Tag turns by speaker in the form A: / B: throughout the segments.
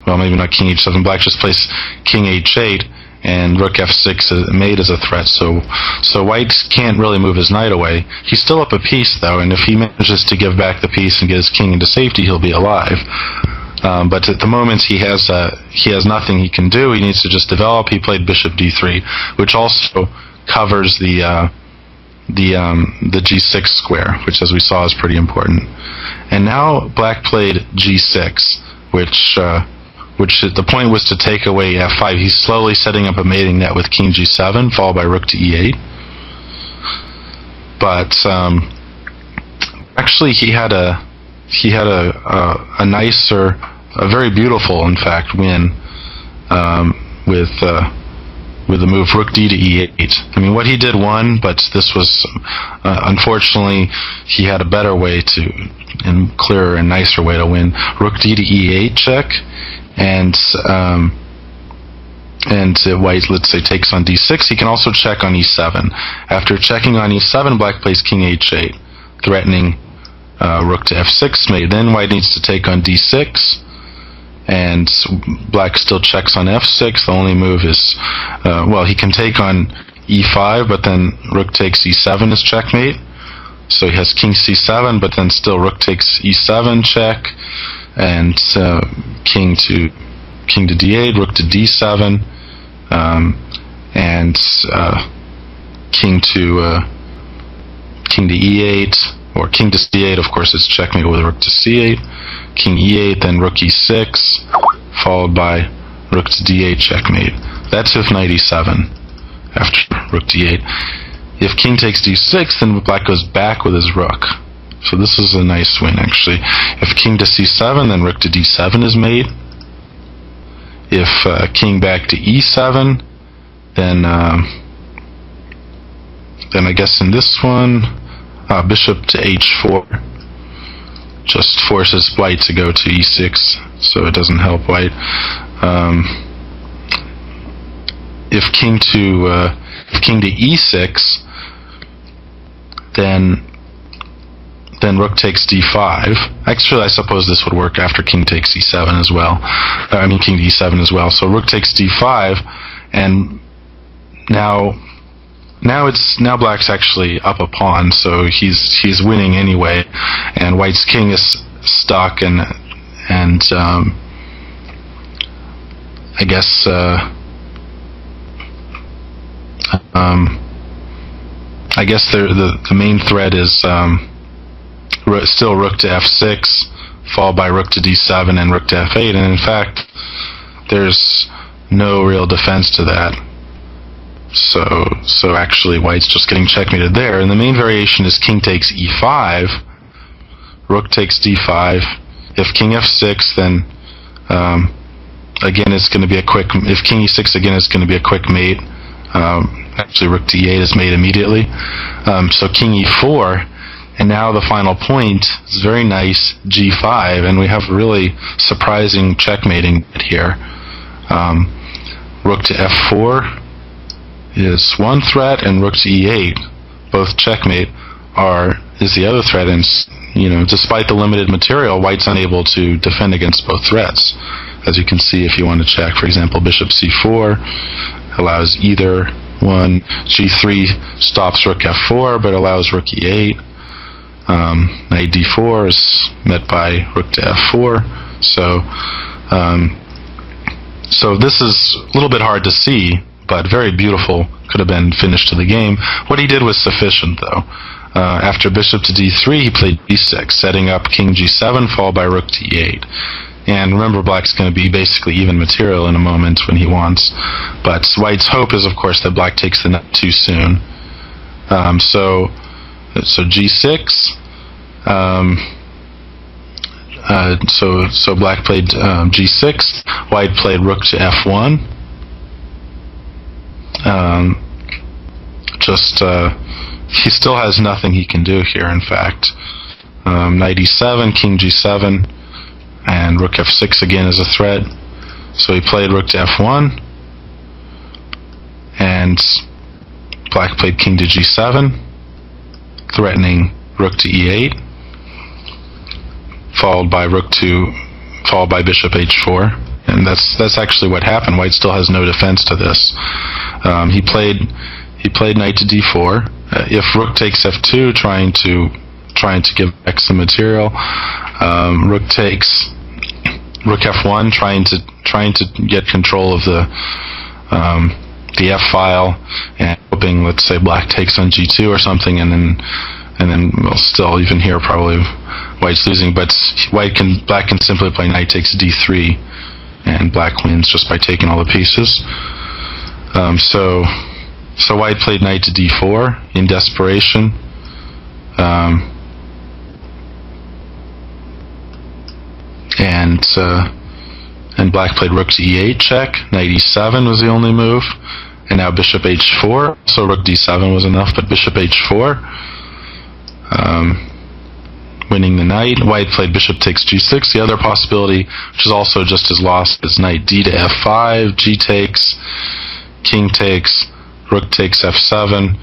A: well, maybe not king h7. Black just plays king h8, and rook f6 mate is a threat. So white can't really move his knight away. He's still up a piece though, and if he manages to give back the piece and get his king into safety, he'll be alive. But at the moment he has nothing he can do. He needs to just develop. He played bishop d3, which also covers the g6 square, which, as we saw, is pretty important. And now black played g6, which the point was to take away f5. He's slowly setting up a mating net with king g7, followed by rook to e8. But actually, he had a nicer, a very beautiful, in fact, win with the move rook d to e8. I mean, what he did won, but this was unfortunately he had a better way to, and clearer and nicer way to win. Rook d to e8 check, and white, let's say, takes on d6. He can also check on e7. After checking on e7, black plays king h8, threatening rook to f6 mate. Then white needs to take on d6, and black still checks on f6. The only move is, well, he can take on e5, but then rook takes e7 is checkmate. So he has king c7, but then still rook takes e7 check, and king to d8, rook to d7, and king to e8, or king to c8. Of course, it's checkmate with rook to c8, king e8, then rook e6, followed by rook to d8 checkmate. That's if knight e7 after rook d8. If king takes d6, then black goes back with his rook. So this is a nice win, actually. If king to c7, then rook to d7 is made. If king back to e7, then I guess in this one, bishop to h4 just forces white to go to e6, so it doesn't help white. If king to e6, then rook takes d5. Actually, I suppose this would work after king takes e7 as well. I mean, king to e7 as well. So rook takes d5, and now black's actually up a pawn, so he's winning anyway, and white's king is stuck, and I guess the main threat is still rook to f6, followed by rook to d7 and rook to f8, and in fact there's no real defense to that. So actually white's just getting checkmated there, and the main variation is king takes e5, rook takes d5. If king f6, then again it's going to be a quick, if king e6 again it's going to be a quick mate. Actually rook to e8 is made immediately. So king e4, and now the final point is very nice, g5, and we have really surprising checkmating here. Rook to f4 is one threat, and rook to e8, both checkmate, is the other threat. And despite the limited material, white's unable to defend against both threats. As you can see, if you want to check, for example, bishop c4 allows either one. G3 stops rook f4, but allows rook e8. Knight d4 is met by rook to f4. So this is a little bit hard to see, but very beautiful. Could have been finished to the game. What he did was sufficient, though. After bishop to d3, he played b6, setting up king g7, followed by rook to e8. And remember, black's going to be basically even material in a moment when he wants. But white's hope is, of course, that black takes the knight too soon. So g6. So black played g6. White played rook to f1. He still has nothing he can do here, in fact. Knight e7, king g7, and rook f6 again is a threat. So he played rook to f1, and black played king to g7, threatening rook to e8, followed by bishop h4. And that's actually what happened. White still has no defense to this. He played knight to d4. If rook takes f2, trying to give back some material, rook takes rook f1, trying to get control of the f file, and hoping, let's say, black takes on g2 or something, and then we'll still, even here, probably white's losing. But black can simply play knight takes d3, and black wins just by taking all the pieces. So white played knight to d4 in desperation. And black played rook to e8 check. Knight e7 was the only move, and now bishop h4. So rook d7 was enough, but bishop h4, winning the knight. White played bishop takes g6. The other possibility, which is also just as lost, is knight d to f5, g takes, king takes, rook takes f7,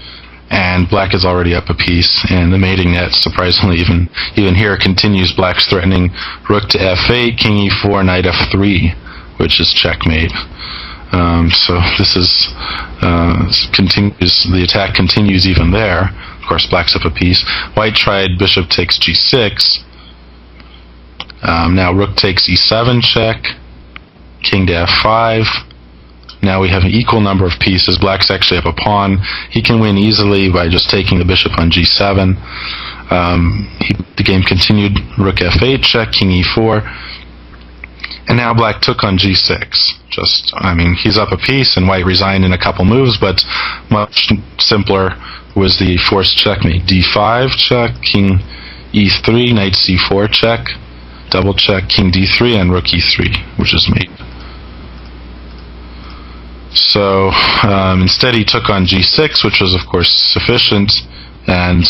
A: and black is already up a piece, and the mating net, surprisingly, even here, continues. Black's threatening rook to f8, king e4, knight f3, which is checkmate. So this is continues. The attack continues even there. Of course, black's up a piece. White tried bishop takes g6. Now rook takes e7 check, king to f5. Now we have an equal number of pieces. Black's actually up a pawn. He can win easily by just taking the bishop on g7. The game continued. Rook f8 check, king e4. And now black took on g6. He's up a piece, and white resigned in a couple moves, but much simpler was the forced checkmate. d5 check, king e3, knight c4 check, double check, king d3, and rook e3, which is mate. So instead he took on g6, which was of course sufficient, and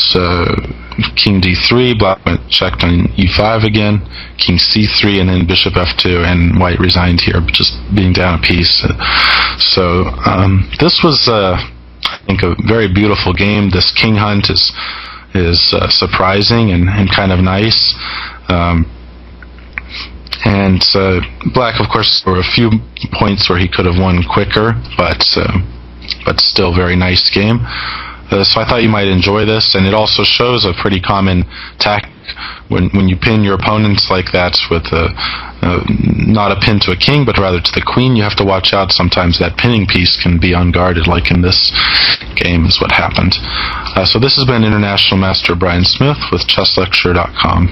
A: king d3, black checked on e5 again, king c3, and then bishop f2, and white resigned here, just being down a piece. So this was, I think, a very beautiful game. This king hunt is surprising and kind of nice. And black, of course, there were a few points where he could have won quicker, but still very nice game. So I thought you might enjoy this, and it also shows a pretty common tactic when you pin your opponents like that with not a pin to a king, but rather to the queen. You have to watch out. Sometimes that pinning piece can be unguarded, like in this game is what happened. So this has been International Master Bryan Smith with ChessLecture.com.